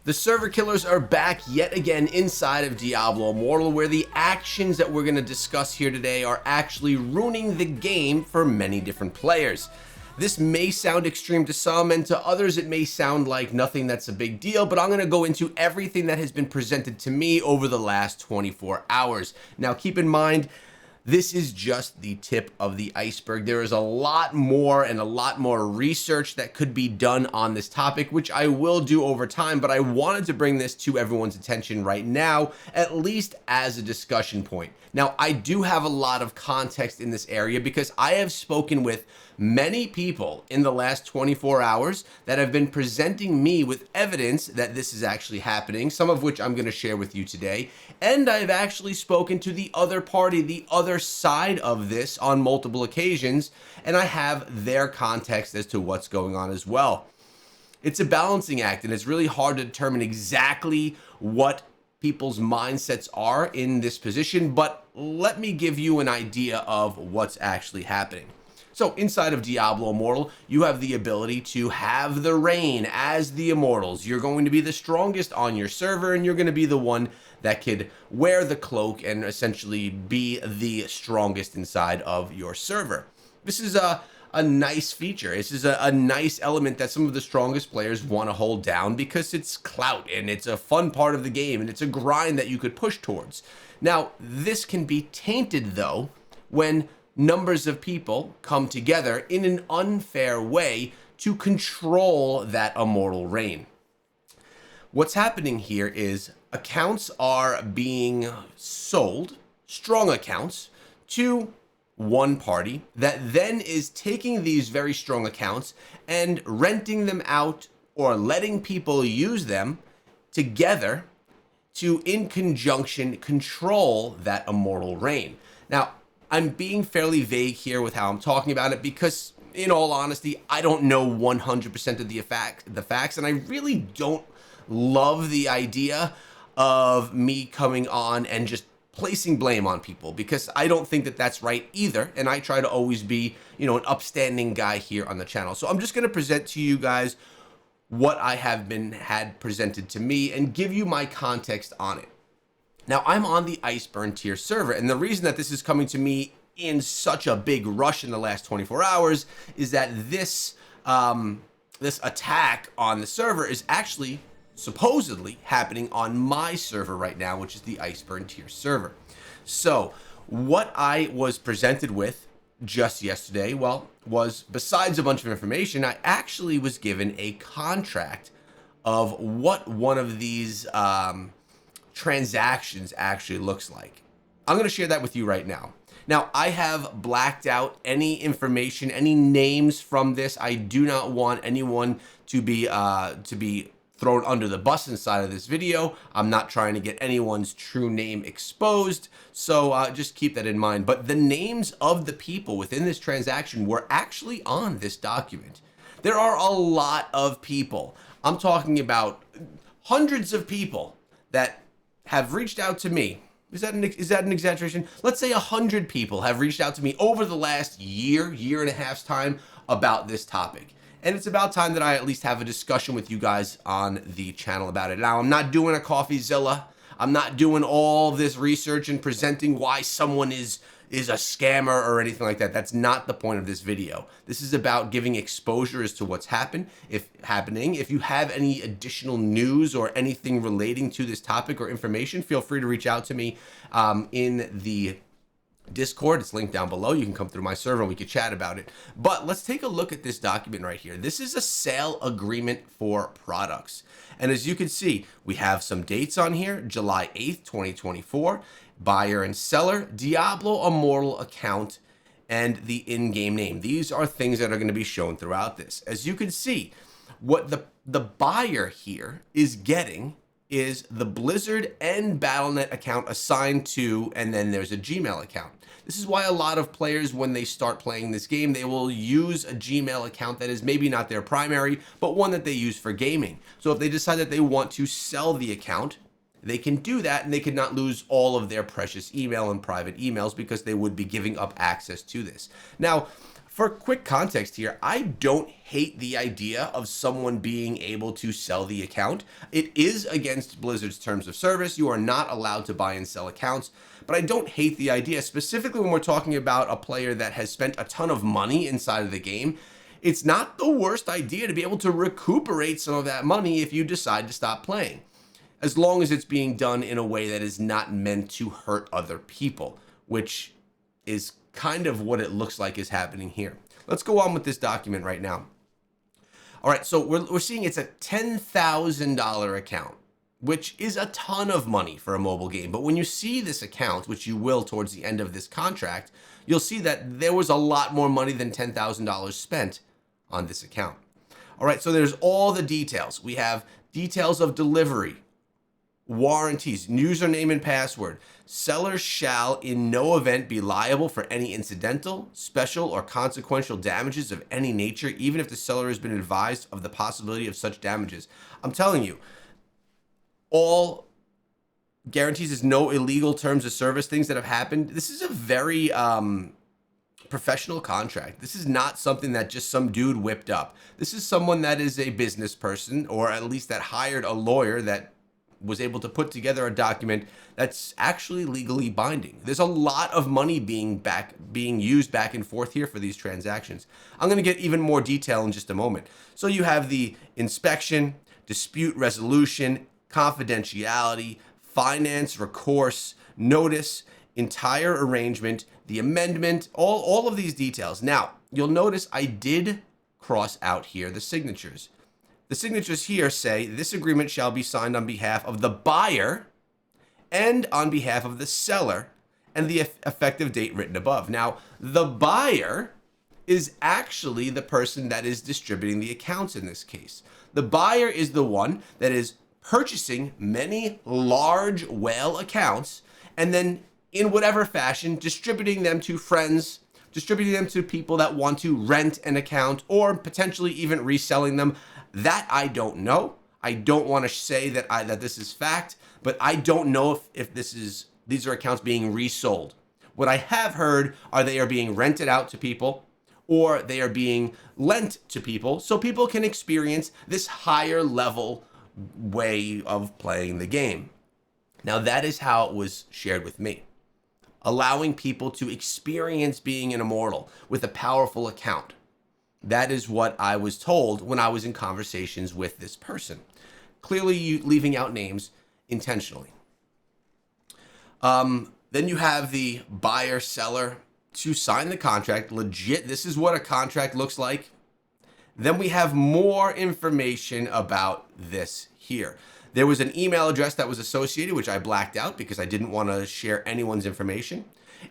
The server killers are back yet again inside of Diablo Immortal, where the actions that we're going to discuss here today are actually ruining the game for many different players. This may sound extreme to some, and to others it may sound like nothing that's a big deal, but I'm going to go into everything that has been presented to me over the last 24 hours. Now keep in mind, this is just the tip of the iceberg. There is a lot more and a lot more research that could be done on this topic, which I will do over time, but I wanted to bring this to everyone's attention right now, at least as a discussion point. Now, I do have a lot of context in this area because I have spoken with many people in the last 24 hours that have been presenting me with evidence that this is actually happening, some of which I'm going to share with you today. And I've actually spoken to the other party, the other side of this on multiple occasions, and I have their context as to what's going on as well. It's a balancing act, and it's really hard to determine exactly what people's mindsets are in this position, but let me give you an idea of what's actually happening. So inside of Diablo Immortal, you have the ability to have the reign as the Immortals. You're going to be the strongest on your server, and you're going to be the one that could wear the cloak and essentially be the strongest inside of your server. This is a nice feature. This is a nice element that some of the strongest players want to hold down because it's clout and it's a fun part of the game and it's a grind that you could push towards. Now, this can be tainted though when numbers of people come together in an unfair way to control that immortal reign. What's happening here is accounts are being sold, strong accounts, to one party that then is taking these very strong accounts and renting them out or letting people use them together to, in conjunction, control that immortal reign. Now, I'm being fairly vague here with how I'm talking about it because, in all honesty, I don't know 100% of the facts, and I really don't love the idea of me coming on and just placing blame on people because I don't think that that's right either, and I try to always be, an upstanding guy here on the channel. So I'm just going to present to you guys what I have had presented to me and give you my context on it. Now, I'm on the Iceburn tier server, and the reason that this is coming to me in such a big rush in the last 24 hours is that this attack on the server is actually supposedly happening on my server right now, which is the Iceburn tier server. So what I was presented with just yesterday, was besides a bunch of information, I actually was given a contract of what one of these transactions actually looks like. I'm going to share that with you right now. Now, I have blacked out any information, any names from this. I do not want anyone to be thrown under the bus inside of this video. I'm not trying to get anyone's true name exposed, so just keep that in mind. But the names of the people within this transaction were actually on this document. There are a lot of people. I'm talking about hundreds of people that have reached out to me. Is that an exaggeration? Let's say 100 people have reached out to me over the last year and a half's time about this topic. And it's about time that I at least have a discussion with you guys on the channel about it. Now, I'm not doing a CoffeeZilla. I'm not doing all this research and presenting why someone is a scammer or anything like that. That's not the point of this video. This is about giving exposure as to what's happening. If you have any additional news or anything relating to this topic or information, feel free to reach out to me in the Discord. It's linked down below. You can come through my server and we can chat about it. But let's take a look at this document right here. This is a sale agreement for products. And as you can see, we have some dates on here. July 8th, 2024. Buyer and seller, Diablo Immortal account, and the in-game name. These are things that are going to be shown throughout this. As you can see, what the buyer here is getting is the Blizzard and Battle.net account assigned to, and then there's a Gmail account. This is why a lot of players, when they start playing this game, they will use a Gmail account that is maybe not their primary, but one that they use for gaming. So if they decide that they want to sell the account, they can do that, and they could not lose all of their precious email and private emails because they would be giving up access to this. Now, For quick context here, I don't hate the idea of someone being able to sell the account. It is against Blizzard's terms of service. You are not allowed to buy and sell accounts, but I don't hate the idea, specifically when we're talking about a player that has spent a ton of money inside of the game. It's not the worst idea to be able to recuperate some of that money if you decide to stop playing, as long as it's being done in a way that is not meant to hurt other people, which is kind of what it looks like is happening here. Let's go on with this document right now. All right, so we're seeing it's a $10,000 account, which is a ton of money for a mobile game. But when you see this account, which you will towards the end of this contract, you'll see that there was a lot more money than $10,000 spent on this account. All right, so there's all the details. We have details of delivery, warranties, username and password. Sellers shall in no event be liable for any incidental, special, or consequential damages of any nature, even if the seller has been advised of the possibility of such damages. I'm telling you, all guarantees is no illegal terms of service, things that have happened. This is a very professional contract. This is not something that just some dude whipped up. This is someone that is a business person, or at least that hired a lawyer that was able to put together a document that's actually legally binding. There's a lot of money being used back and forth here for these transactions. I'm going to get even more detail in just a moment. So you have the inspection, dispute resolution, confidentiality, finance, recourse, notice, entire arrangement, the amendment, all of these details. Now, you'll notice I did cross out here the signatures. The signatures here say this agreement shall be signed on behalf of the buyer and on behalf of the seller, and the effective date written above. Now, the buyer is actually the person that is distributing the accounts in this case. The buyer is the one that is purchasing many large whale accounts and then in whatever fashion distributing them to friends, distributing them to people that want to rent an account, or potentially even reselling them. That I don't know. I don't want to say that this is fact, but I don't know if these are accounts being resold. What I have heard are they are being rented out to people, or they are being lent to people so people can experience this higher level way of playing the game. Now that is how it was shared with me, allowing people to experience being an immortal with a powerful account. That is what I was told when I was in conversations with this person. Clearly you leaving out names intentionally. Then you have the buyer seller to sign the contract. Legit, this is what a contract looks like. Then we have more information about this here. There was an email address that was associated, which I blacked out because I didn't want to share anyone's information.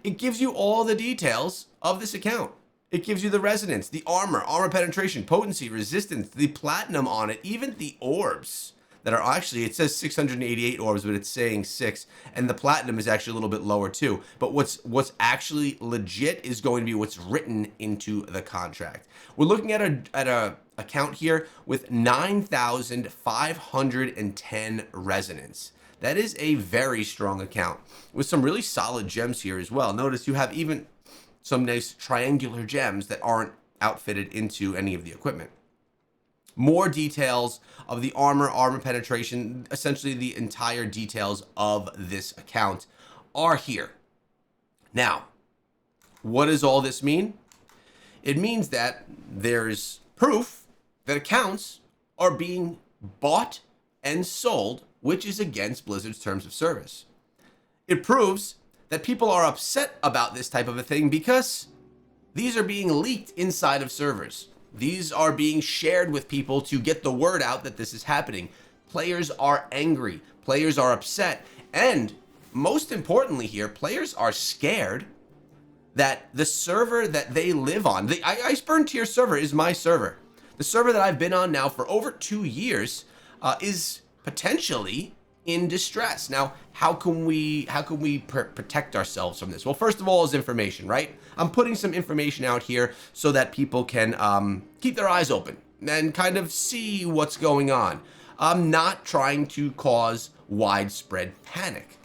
It gives you all the details of this account. It gives you the resonance, the armor penetration, potency, resistance, the platinum on it, even the orbs that are actually, it says 688 orbs, but it's saying 6, and the platinum is actually a little bit lower too. But what's actually legit is going to be what's written into the contract. We're looking at a account here with 9,510 resonance. That is a very strong account with some really solid gems here as well. Notice you have even some nice triangular gems that aren't outfitted into any of the equipment. More details of the armor penetration, essentially the entire details of this account are here. Now, what does all this mean? It means that there's proof that accounts are being bought and sold, which is against Blizzard's terms of service. It proves that people are upset about this type of a thing because these are being leaked inside of servers. These are being shared with people to get the word out that this is happening. Players are angry, players are upset, and most importantly here, players are scared that the server that they live on, the Iceburn tier server is my server. The server that I've been on now for over 2 years is potentially in distress. Now, how can we protect ourselves from this? Well, first of all is information, right? I'm putting some information out here so that people can keep their eyes open and kind of see what's going on. I'm not trying to cause widespread panic.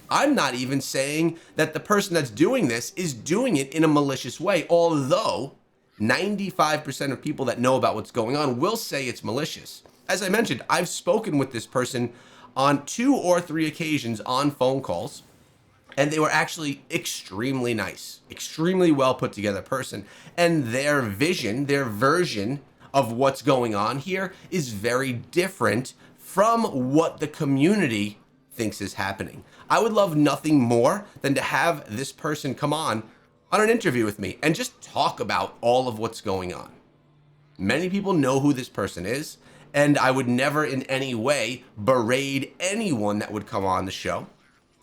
I'm not even saying that the person that's doing this is doing it in a malicious way, although 95% of people that know about what's going on will say it's malicious. As I mentioned, I've spoken with this person on 2 or 3 occasions on phone calls, and they were actually extremely nice, extremely well put together person. And their vision, their version of what's going on here is very different from what the community thinks is happening. I would love nothing more than to have this person come on an interview with me and just talk about all of what's going on. Many people know who this person is, and I would never in any way berate anyone that would come on the show.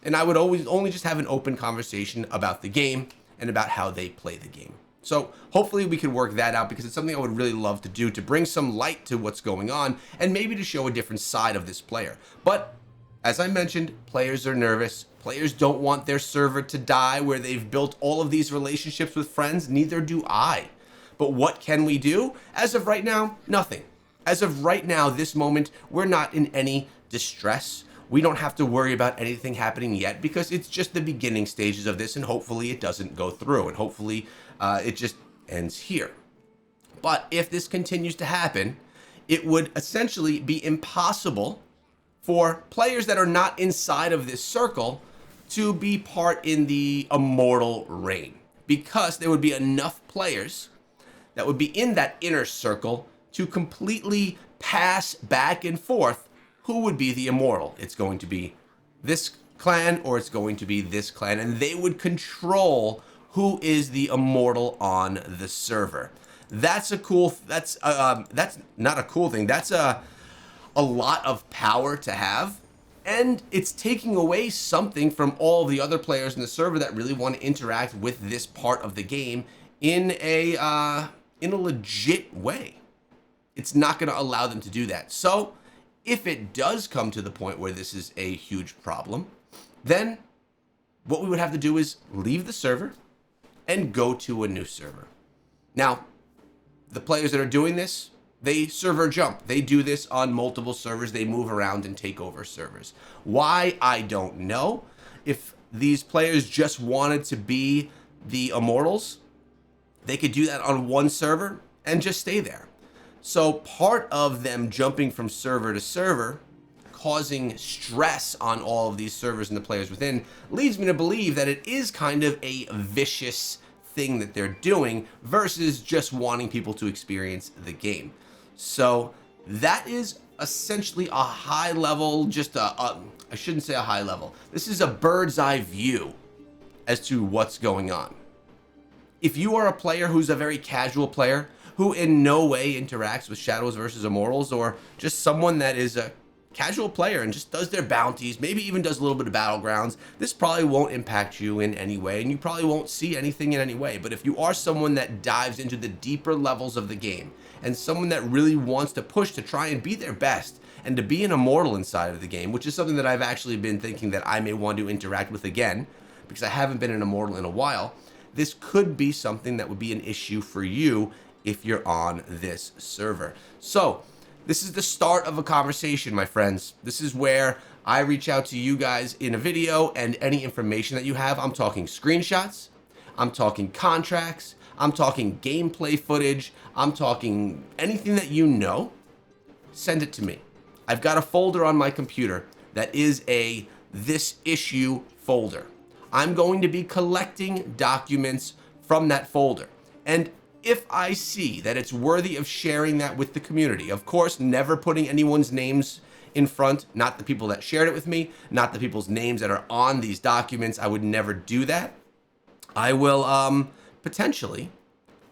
And I would always only just have an open conversation about the game and about how they play the game. So hopefully we can work that out, because it's something I would really love to do, to bring some light to what's going on and maybe to show a different side of this player. But as I mentioned, players are nervous. Players don't want their server to die where they've built all of these relationships with friends. Neither do I. But what can we do? As of right now, nothing. As of right now, this moment, we're not in any distress. We don't have to worry about anything happening yet, because it's just the beginning stages of this, and hopefully it doesn't go through, and hopefully it just ends here. But if this continues to happen, it would essentially be impossible for players that are not inside of this circle to be part in the immortal reign, because there would be enough players that would be in that inner circle to completely pass back and forth who would be the immortal. It's going to be this clan or it's going to be this clan, and they would control who is the immortal on the server. That's a cool, that's not a cool thing. That's a lot of power to have, and it's taking away something from all the other players in the server that really want to interact with this part of the game in a legit way. It's not going to allow them to do that. So if it does come to the point where this is a huge problem, then what we would have to do is leave the server and go to a new server. Now, the players that are doing this, they server jump. They do this on multiple servers. They move around and take over servers. Why? I don't know. If these players just wanted to be the immortals, they could do that on one server and just stay there. So part of them jumping from server to server, causing stress on all of these servers and the players within, leads me to believe that it is kind of a vicious thing that they're doing versus just wanting people to experience the game. So that is essentially a high level, I shouldn't say a high level. This is a bird's eye view as to what's going on. If you are a player who's a very casual player, who in no way interacts with Shadows versus Immortals, or just someone that is a casual player and just does their bounties, maybe even does a little bit of Battlegrounds, this probably won't impact you in any way, and you probably won't see anything in any way. But if you are someone that dives into the deeper levels of the game, and someone that really wants to push to try and be their best, and to be an Immortal inside of the game, which is something that I've actually been thinking that I may want to interact with again, because I haven't been an Immortal in a while, this could be something that would be an issue for you if you're on this server. So this is the start of a conversation, my friends. This is where I reach out to you guys in a video, and any information that you have. I'm talking screenshots, I'm talking contracts, I'm talking gameplay footage, I'm talking anything that you know, send it to me. I've got a folder on my computer that is a this issue folder. I'm going to be collecting documents from that folder, and if I see that it's worthy of sharing that with the community, of course, never putting anyone's names in front, not the people that shared it with me, not the people's names that are on these documents, I would never do that. I will potentially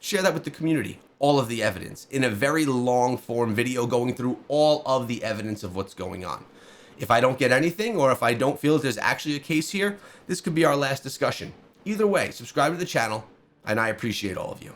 share that with the community, all of the evidence, in a very long form video going through all of the evidence of what's going on. If I don't get anything, or if I don't feel that there's actually a case here, this could be our last discussion. Either way, subscribe to the channel, and I appreciate all of you.